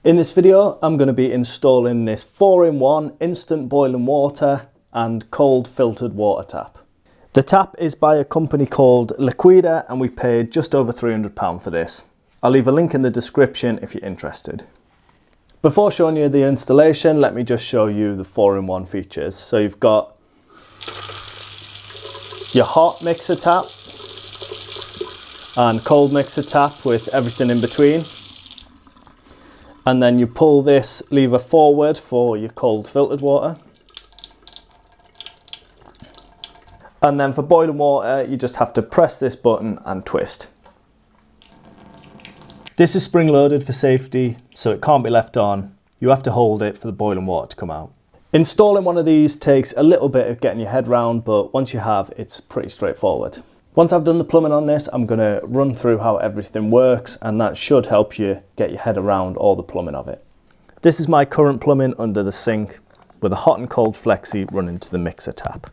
In this video, I'm going to be installing this 4-in-1 instant boiling water and cold filtered water tap. The tap is by a company called Liquida and we paid just over £300 for this. I'll leave a link in the description if you're interested. Before showing you the installation, let me just show you the 4-in-1 features. So you've got your hot mixer tap and cold mixer tap with everything in between. And then you pull this lever forward for your cold filtered water. And then for boiling water, you just have to press this button and twist. This is spring loaded for safety, so it can't be left on. You have to hold it for the boiling water to come out. Installing one of these takes a little bit of getting your head round, but once you have, it's pretty straightforward. Once I've done the plumbing on this, I'm going to run through how everything works, and that should help you get your head around all the plumbing of it. This is my current plumbing under the sink with a hot and cold flexi running to the mixer tap.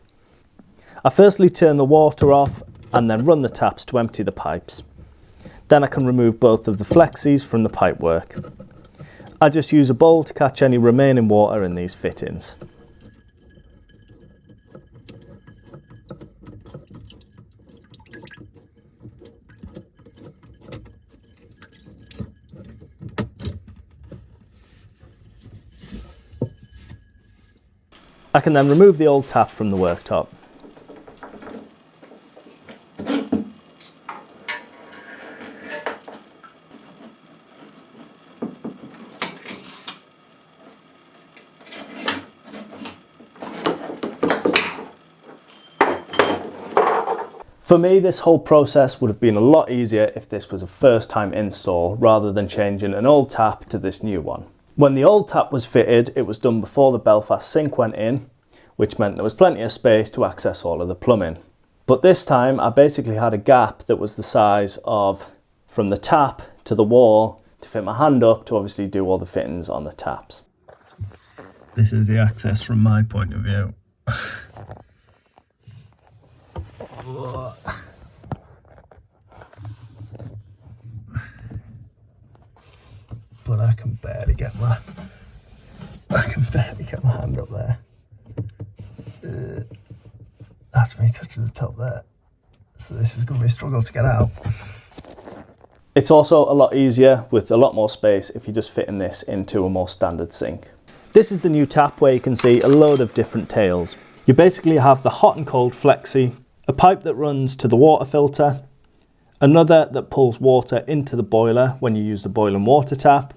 I firstly turn the water off and then run the taps to empty the pipes. Then I can remove both of the flexis from the pipework. I just use a bowl to catch any remaining water in these fittings. I can then remove the old tap from the worktop. For me, this whole process would have been a lot easier if this was a first time install rather than changing an old tap to this new one. When the old tap was fitted, it was done before the Belfast sink went in, which meant there was plenty of space to access all of the plumbing. But this time I basically had a gap that was the size of from the tap to the wall to fit my hand up to obviously do all the fittings on the taps. This is the access from my point of view. But I can barely get my hand up there. That's me touching the top there. So this is going to be a struggle to get out. It's also a lot easier with a lot more space if you're just fitting this into a more standard sink. This is the new tap where you can see a load of different tails. You basically have the hot and cold flexi, a pipe that runs to the water filter, another that pulls water into the boiler when you use the boiling water tap,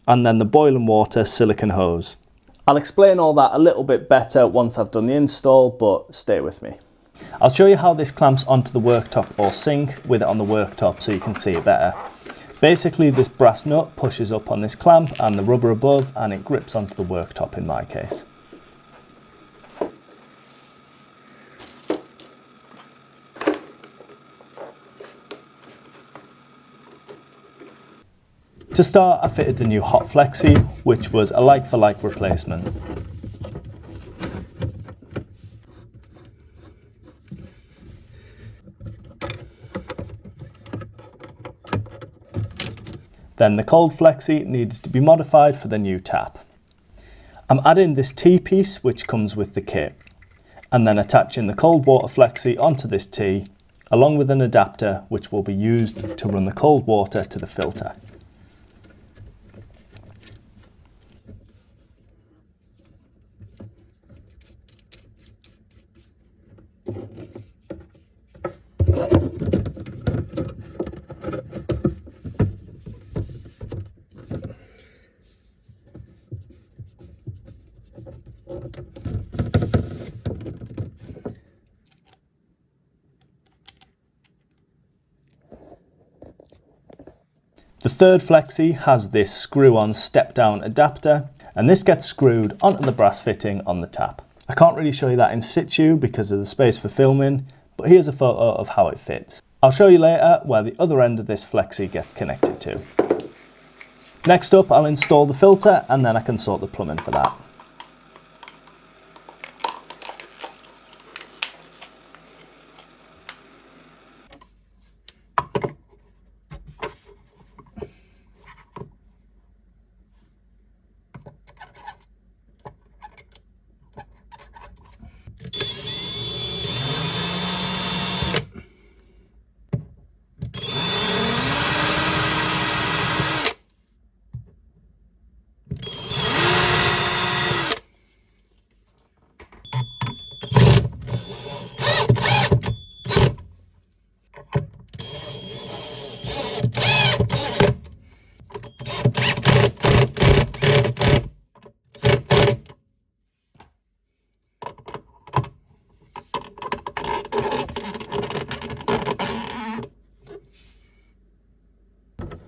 and then the boiling water silicone hose. I'll explain all that a little bit better once I've done the install, but stay with me. I'll show you how this clamps onto the worktop or sink with it on the worktop so you can see it better. Basically, this brass nut pushes up on this clamp and the rubber above, and it grips onto the worktop in my case. To start, I fitted the new hot flexi, which was a like-for-like replacement. Then the cold flexi needed to be modified for the new tap. I'm adding this T-piece which comes with the kit, and then attaching the cold water flexi onto this T, along with an adapter which will be used to run the cold water to the filter. The third flexi has this screw-on step-down adapter, and this gets screwed onto the brass fitting on the tap. I can't really show you that in situ because of the space for filming, but here's a photo of how it fits. I'll show you later where the other end of this flexi gets connected to. Next up, I'll install the filter and then I can sort the plumbing for that.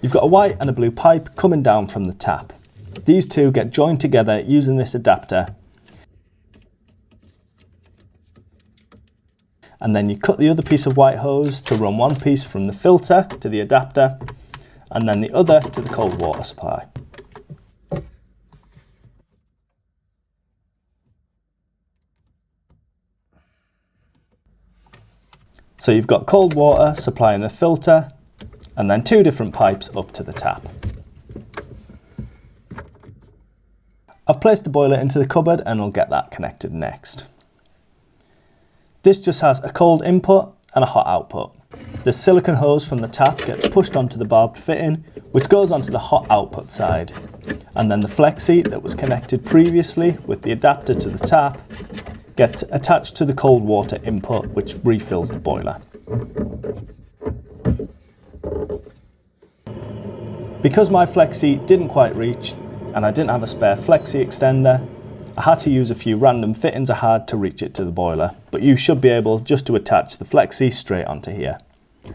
You've got a white and a blue pipe coming down from the tap. These two get joined together using this adapter. And then you cut the other piece of white hose to run one piece from the filter to the adapter, and then the other to the cold water supply. So you've got cold water supplying the filter, and then two different pipes up to the tap. I've placed the boiler into the cupboard and I'll get that connected next. This just has a cold input and a hot output. The silicone hose from the tap gets pushed onto the barbed fitting, which goes onto the hot output side. And then the flexi that was connected previously with the adapter to the tap gets attached to the cold water input, which refills the boiler. Because my flexi didn't quite reach and I didn't have a spare flexi extender, I had to use a few random fittings I had to reach it to the boiler, but you should be able just to attach the flexi straight onto here.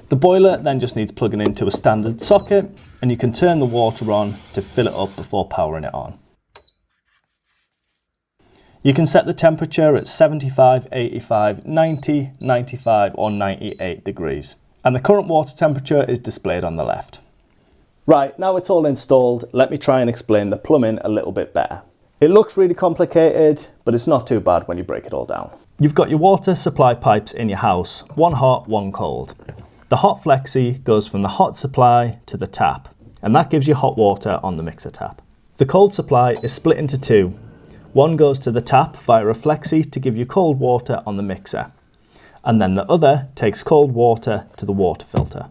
The boiler then just needs plugging into a standard socket, and you can turn the water on to fill it up before powering it on. You can set the temperature at 75, 85, 90, 95 or 98 degrees. And the current water temperature is displayed on the left. Right, now it's all installed, let me try and explain the plumbing a little bit better. It looks really complicated, but it's not too bad when you break it all down. You've got your water supply pipes in your house, one hot, one cold. The hot flexi goes from the hot supply to the tap, and that gives you hot water on the mixer tap. The cold supply is split into two. One goes to the tap via a flexi to give you cold water on the mixer, and then the other takes cold water to the water filter.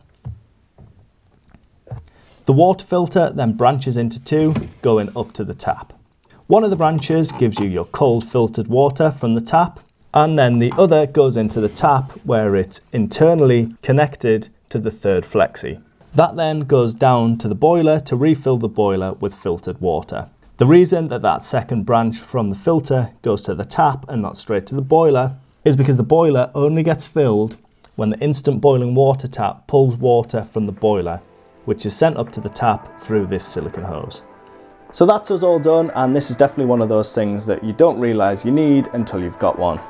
The water filter then branches into two, going up to the tap. One of the branches gives you your cold filtered water from the tap, and then the other goes into the tap where it's internally connected to the third flexi. That then goes down to the boiler to refill the boiler with filtered water. The reason that that second branch from the filter goes to the tap and not straight to the boiler is because the boiler only gets filled when the instant boiling water tap pulls water from the boiler, which is sent up to the tap through this silicone hose. So that's us all done, and this is definitely one of those things that you don't realise you need until you've got one.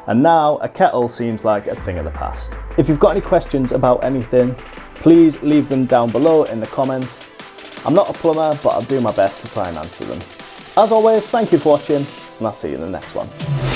And now a kettle seems like a thing of the past. If you've got any questions about anything, please leave them down below in the comments. I'm not a plumber, but I'll do my best to try and answer them. As always, thank you for watching, and I'll see you in the next one.